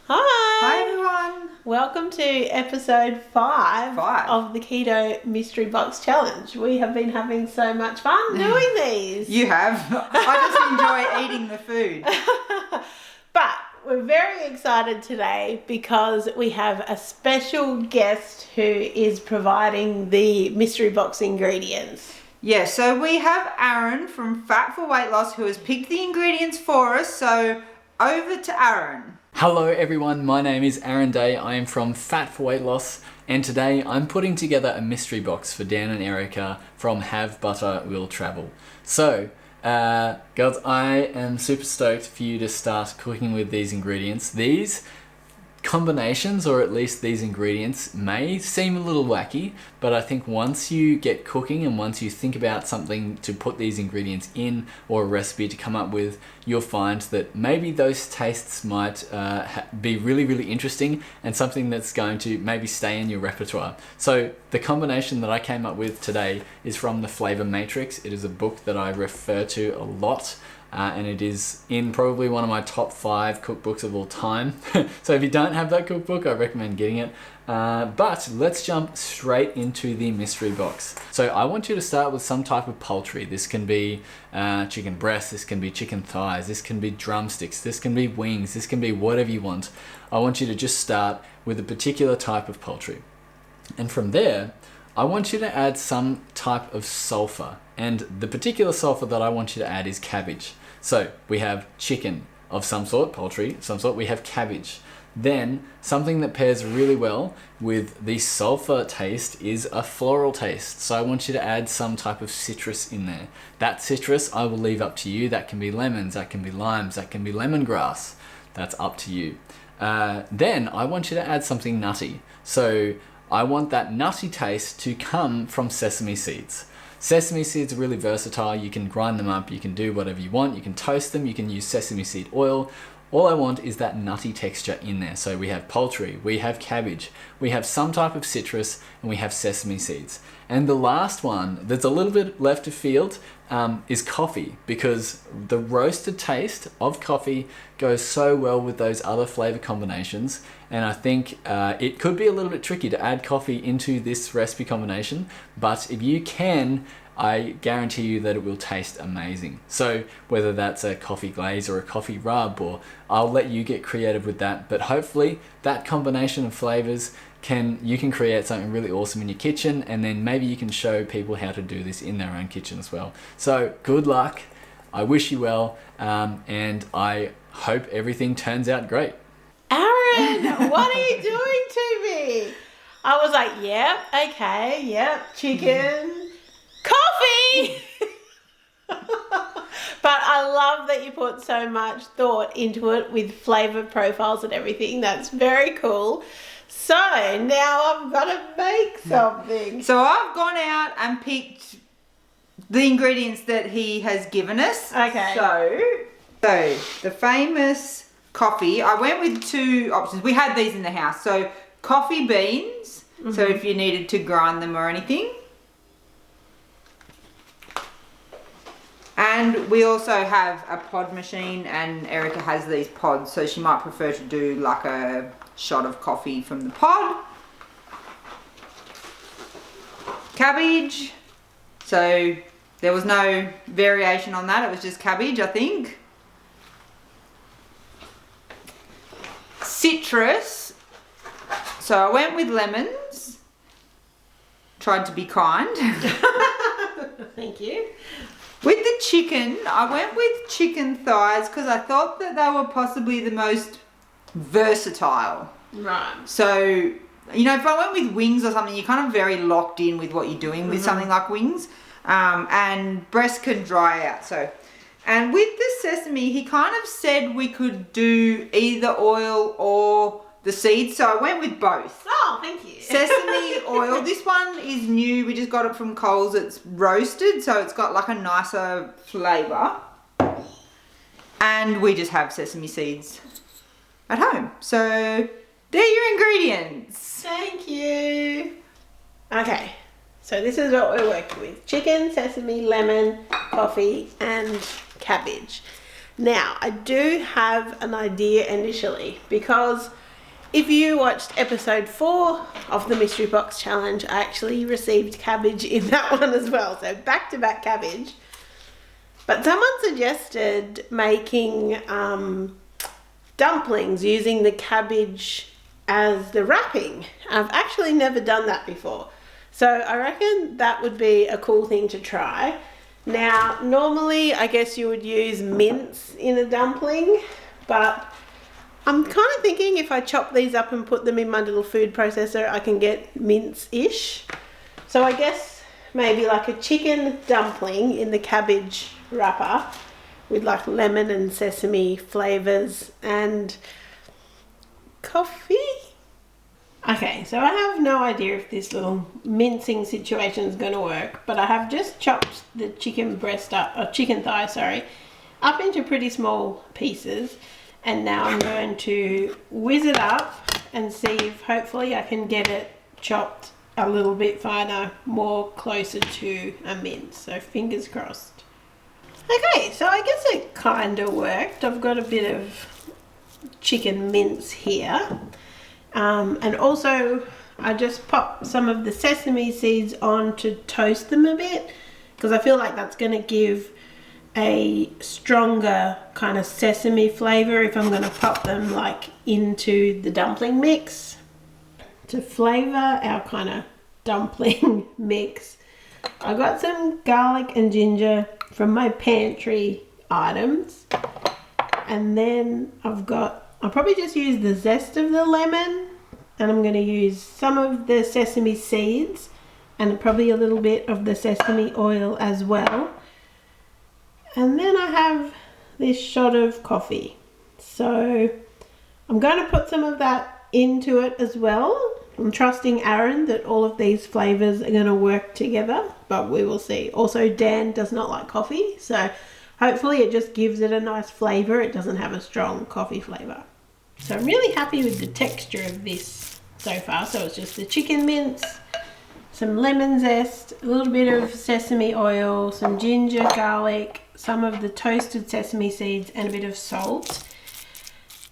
Hi everyone. Welcome to episode 5 of the Keto Mystery Box Challenge. We have been having so much fun doing these. You have. I just enjoy eating the food. But we're very excited today because we have a special guest who is providing the mystery box ingredients. Yeah, so we have Aaron from Fat for Weightloss who has picked the ingredients for us. So over to Aaron. Hello everyone, my name is Aaron Day. I am from Fat for Weightloss, and today I'm putting together a mystery box for Dan and Erica from Have Butter Will Travel. So, girls, I am super stoked for you to start cooking with these ingredients. These combinations, or at least these ingredients, may seem a little wacky, but I think once you get cooking and once you think about something to put these ingredients in or a recipe to come up with, you'll find that maybe those tastes might be really, really interesting and something that's going to maybe stay in your repertoire. So the combination that I came up with today is from the Flavor Matrix. It is a book that I refer to a lot. And it is in probably one of my top 5 cookbooks of all time. So if you don't have that cookbook, I recommend getting it. But let's jump straight into the mystery box. So I want you to start with some type of poultry. This can be chicken breast, this can be chicken thighs, this can be drumsticks, this can be wings, this can be whatever you want. I want you to just start with a particular type of poultry. And from there, I want you to add some type of sulfur. And the particular sulfur that I want you to add is cabbage. So we have chicken of some sort, poultry of some sort, we have cabbage. Then something that pairs really well with the sulfur taste is a floral taste. So I want you to add some type of citrus in there. That citrus I will leave up to you. That can be lemons, that can be limes, that can be lemongrass. That's up to you. Then I want you to add something nutty. So I want that nutty taste to come from sesame seeds. Sesame seeds are really versatile. You can grind them up, you can do whatever you want, you can toast them, you can use sesame seed oil. All I want is that nutty texture in there. So we have poultry, we have cabbage, we have some type of citrus, and we have sesame seeds. And the last one that's a little bit left of field is coffee, because the roasted taste of coffee goes so well with those other flavor combinations. And I think it could be a little bit tricky to add coffee into this recipe combination, but if you can, I guarantee you that it will taste amazing. So whether that's a coffee glaze or a coffee rub, or I'll let you get creative with that, but hopefully that combination of flavors you can create something really awesome in your kitchen, and then maybe you can show people how to do this in their own kitchen as well. So good luck, I wish you well, and I hope everything turns out great. Aaron, what are you doing to me? I was like, yep, okay, yep, chicken, coffee. But I love that you put so much thought into it with flavor profiles and everything. That's very cool. So now I've got to make something. So I've gone out and picked the ingredients that he has given us. Okay. So the famous coffee, I went with 2 options. We had these in the house. So coffee beans, so if you needed to grind them or anything. And we also have a pod machine, and Erica has these pods, so she might prefer to do like a shot of coffee from the pod. Cabbage. So there was no variation on that. It was just cabbage, I think. Citrus. So I went with lemons. Tried to be kind. Thank you. With the chicken, I went with chicken thighs because I thought that they were possibly the most versatile. Right. So, you know, if I went with wings or something, you're kind of very locked in with what you're doing with something like wings. And breast can dry out. So, and with the sesame, he kind of said we could do either oil or the seeds. So I went with both. Oh, thank you. Sesame oil. This one is new. We just got it from Coles. It's roasted, so it's got like a nicer flavour. And we just have sesame seeds at home. So they're your ingredients. Thank you. Okay, so this is what we're working with. Chicken, sesame, lemon, coffee, and cabbage. Now, I do have an idea initially, because if you watched episode 4 of the Mystery Box Challenge, I actually received cabbage in that one as well. So back-to-back cabbage. But someone suggested making dumplings using the cabbage as the wrapping. I've actually never done that before. So I reckon that would be a cool thing to try. Now, normally I guess you would use mince in a dumpling, but I'm kind of thinking if I chop these up and put them in my little food processor, I can get mince-ish. So I guess maybe like a chicken dumpling in the cabbage wrapper with like lemon and sesame flavors and coffee. Okay, so I have no idea if this little mincing situation is going to work, but I have just chopped the chicken breast up, or chicken thigh, sorry, up into pretty small pieces, and now I'm going to whiz it up and see if hopefully I can get it chopped a little bit finer, more closer to a mince, so fingers crossed. Okay, so I guess it kind of worked. I've got a bit of chicken mince here. And also I just popped some of the sesame seeds on to toast them a bit, because I feel like that's going to give a stronger kind of sesame flavor if I'm going to pop them like into the dumpling mix. To flavor our kind of dumpling mix, I got some garlic and ginger from my pantry items, and then I'll probably just use the zest of the lemon, and I'm going to use some of the sesame seeds and probably a little bit of the sesame oil as well. And then I have this shot of coffee. So I'm going to put some of that into it as well. I'm trusting Aaron that all of these flavors are going to work together, but we will see. Also, Dan does not like coffee, so hopefully it just gives it a nice flavor. It doesn't have a strong coffee flavor. So I'm really happy with the texture of this so far. So it's just the chicken mince, some lemon zest, a little bit of sesame oil, some ginger, garlic, some of the toasted sesame seeds, and a bit of salt.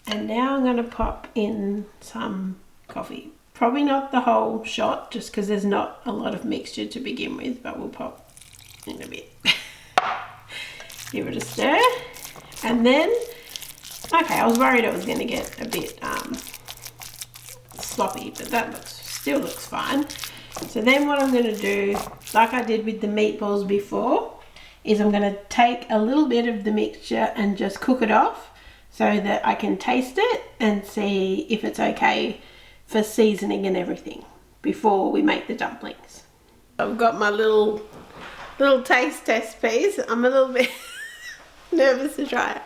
And now I'm going to pop in some coffee. Probably not the whole shot, just because there's not a lot of mixture to begin with, but we'll pop in a bit. Give it a stir. And then, okay, I was worried it was going to get a bit sloppy, but that still looks fine. So then what I'm going to do, like I did with the meatballs before, is I'm going to take a little bit of the mixture and just cook it off so that I can taste it and see if it's okay for seasoning and everything before we make the dumplings. I've got my little taste test piece. I'm a little bit nervous to try it.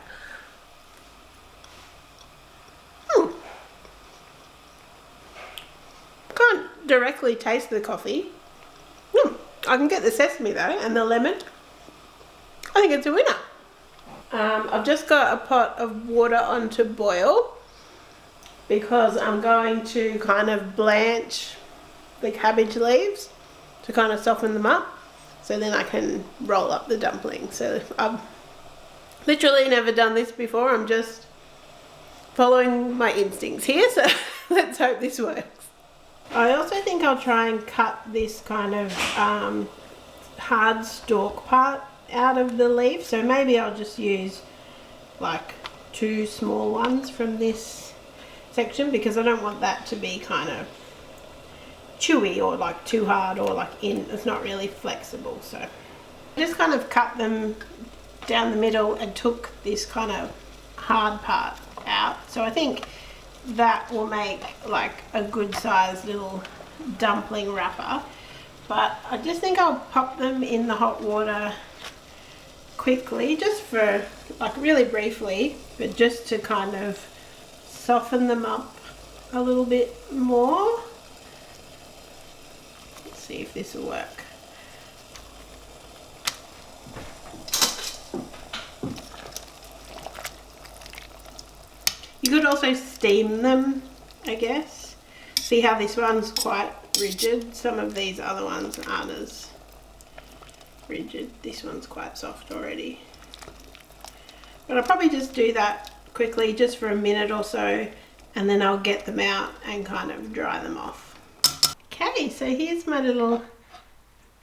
Can't directly taste the coffee. I can get the sesame though, and the lemon. I think it's a winner. I've just got a pot of water on to boil because I'm going to kind of blanch the cabbage leaves to kind of soften them up, so then I can roll up the dumpling. So I've literally never done this before. I'm just following my instincts here, so let's hope this works. I also think I'll try and cut this kind of hard stalk part out of the leaf, so maybe I'll just use like 2 small ones from this section, because I don't want that to be kind of chewy or like too hard or like it's not really flexible. So I just kind of cut them down the middle and took this kind of hard part out. So I think that will make like a good sized little dumpling wrapper, but I just think I'll pop them in the hot water quickly, just for like really briefly, but just to kind of soften them up a little bit more. Let's see if this will work. You could also steam them, I guess. See how this one's quite rigid? Some of these other ones aren't as rigid. This one's quite soft already. But I'll probably just do that quickly, just for a minute or so, and then I'll get them out and kind of dry them off. Okay, so here's my little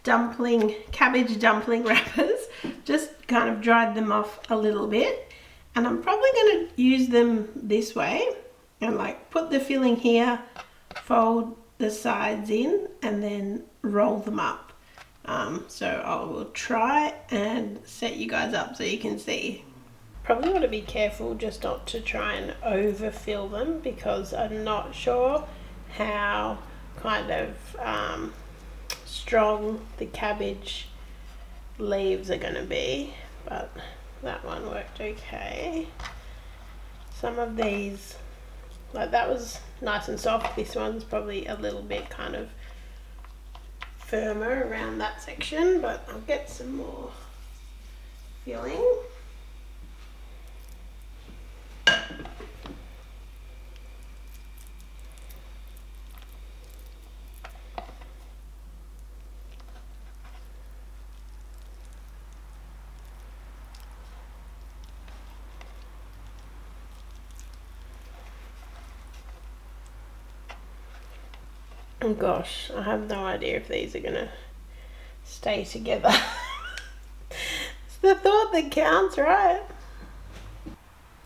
cabbage dumpling wrappers. Just kind of dried them off a little bit, and I'm probably going to use them this way and like put the filling here, fold the sides in, and then roll them up. So I will try and set you guys up so you can see. Probably want to be careful just not to try and overfill them, because I'm not sure how kind of strong the cabbage leaves are going to be, but that one worked okay. Some of these, like that was nice and soft. This one's probably a little bit kind of firmer around that section, but I'll get some more filling. Oh gosh, I have no idea if these are gonna stay together. It's the thought that counts, right?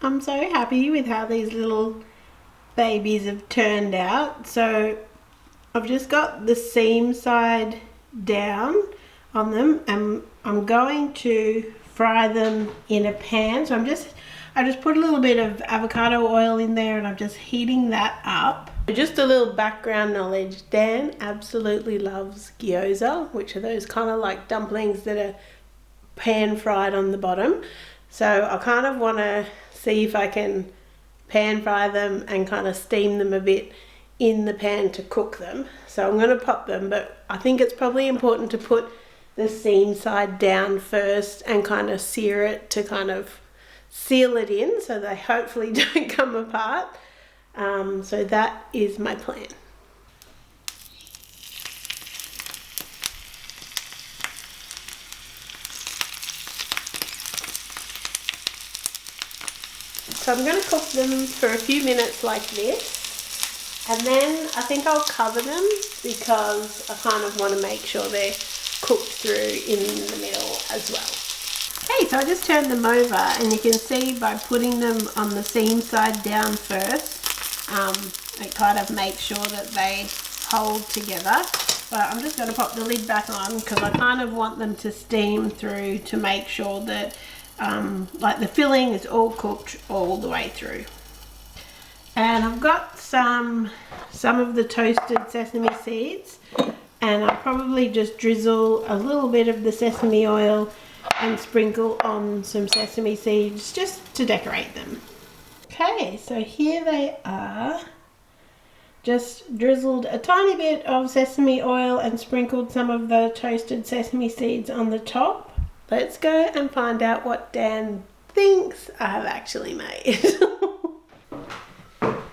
I'm so happy with how these little babies have turned out. So I've just got the seam side down on them, and I'm going to fry them in a pan. So I just put a little bit of avocado oil in there, and I'm just heating that up. Just a little background knowledge, Dan absolutely loves gyoza, which are those kind of like dumplings that are pan fried on the bottom. So I kind of want to see if I can pan fry them and kind of steam them a bit in the pan to cook them. So I'm going to pop them, but I think it's probably important to put the seam side down first and kind of sear it to kind of seal it in so they hopefully don't come apart. So that is my plan. So I'm going to cook them for a few minutes like this, and then I think I'll cover them because I kind of want to make sure they're cooked through in the middle as well. Okay, so I just turned them over, and you can see by putting them on the seam side down first, it kind of makes sure that they hold together. But I'm just going to pop the lid back on because I kind of want them to steam through to make sure that like the filling is all cooked all the way through. And I've got some of the toasted sesame seeds, and I'll probably just drizzle a little bit of the sesame oil and sprinkle on some sesame seeds just to decorate them. Okay, so here they are. Just drizzled a tiny bit of sesame oil and sprinkled some of the toasted sesame seeds on the top. Let's go and find out what Dan thinks I have actually made.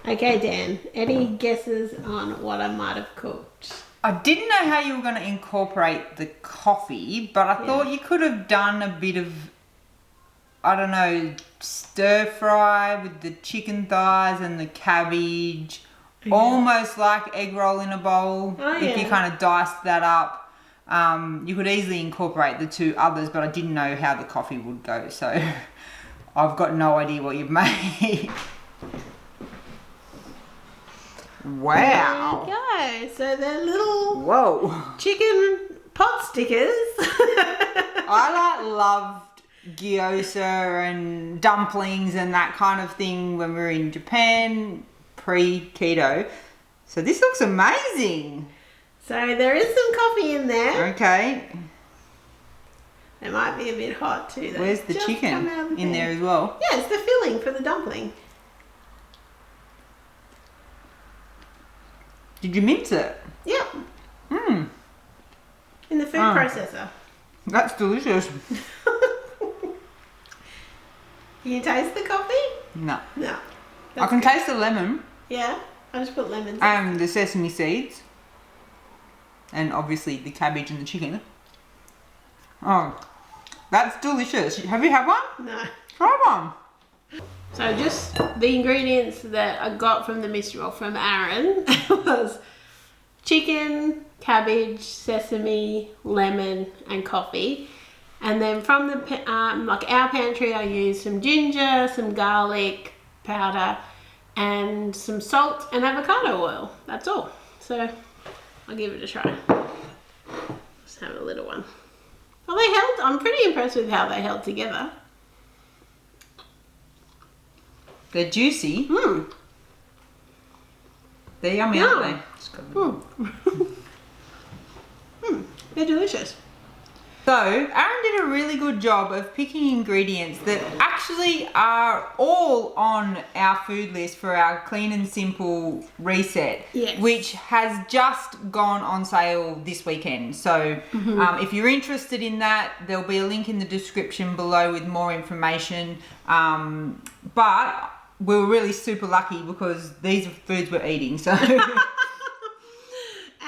Okay, Dan, any guesses on what I might have cooked? I didn't know how you were going to incorporate the coffee, but I thought you could have done a bit of, I don't know, stir fry with the chicken thighs and the cabbage. Yeah. Almost like egg roll in a bowl. If you kind of diced that up. You could easily incorporate the two others, but I didn't know how the coffee would go, so I've got no idea what you've made. Wow. There you go. So they're little chicken pot stickers. I loved gyoza and dumplings and that kind of thing when we were in Japan, pre-keto. So this looks amazing. So there is some coffee in there. Okay. It might be a bit hot too though. Where's the chicken in there as well? Yeah, it's the filling for the dumpling. Did you mince it? Yep. In the food processor. That's delicious. Can you taste the coffee? No. No. I can taste the lemon. Yeah, I just put lemons. And the sesame seeds. And obviously the cabbage and the chicken. Oh, that's delicious. Have you had one? No. Try one. So just the ingredients that I got from the mystery box from Aaron was chicken, cabbage, sesame, lemon, and coffee. And then from the like our pantry, I used some ginger, some garlic powder, and some salt and avocado oil. That's all. So I'll give it a try. Just have a little one. Well, they held. I'm pretty impressed with how they held together. They're juicy. Mm. They're yummy, aren't they? Just got them. They're delicious. So, Aaron did a really good job of picking ingredients that actually are all on our food list for our clean and simple reset, Yes. which has just gone on sale this weekend. So, if you're interested in that, there'll be a link in the description below with more information. But we were really super lucky because these are foods we're eating. So.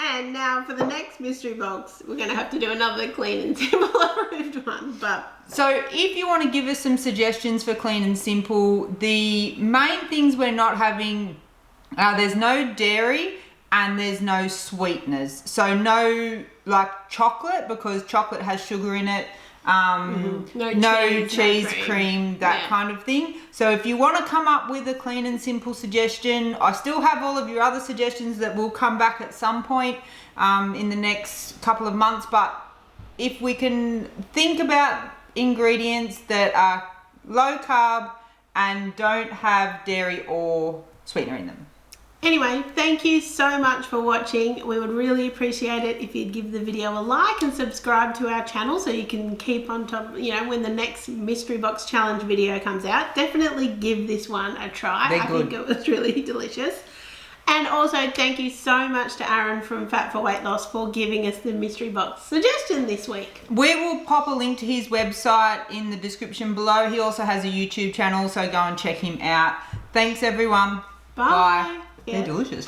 And now for the next mystery box, we're going to have to do another clean and simple approved one. But So if you want to give us some suggestions for clean and simple, the main things we're not having, there's no dairy and there's no sweeteners. So no like chocolate, because chocolate has sugar in it. No cheese, cream, that kind of thing. So if you want to come up with a clean and simple suggestion, I still have all of your other suggestions that will come back at some point in the next couple of months. But if we can think about ingredients that are low carb and don't have dairy or sweetener in them. anyway, thank you so much for watching. We would really appreciate it if you'd give the video a like and subscribe to our channel so you can keep on top, when the next mystery box challenge video comes out. Definitely give this one a try. They're I good. think it was really delicious. And also thank you so much to Aaron from Fat for Weight Loss for giving us the mystery box suggestion this week. We will pop a link to his website in the description below. He also has a YouTube channel, so go and check him out. Thanks everyone. Bye. They're delicious.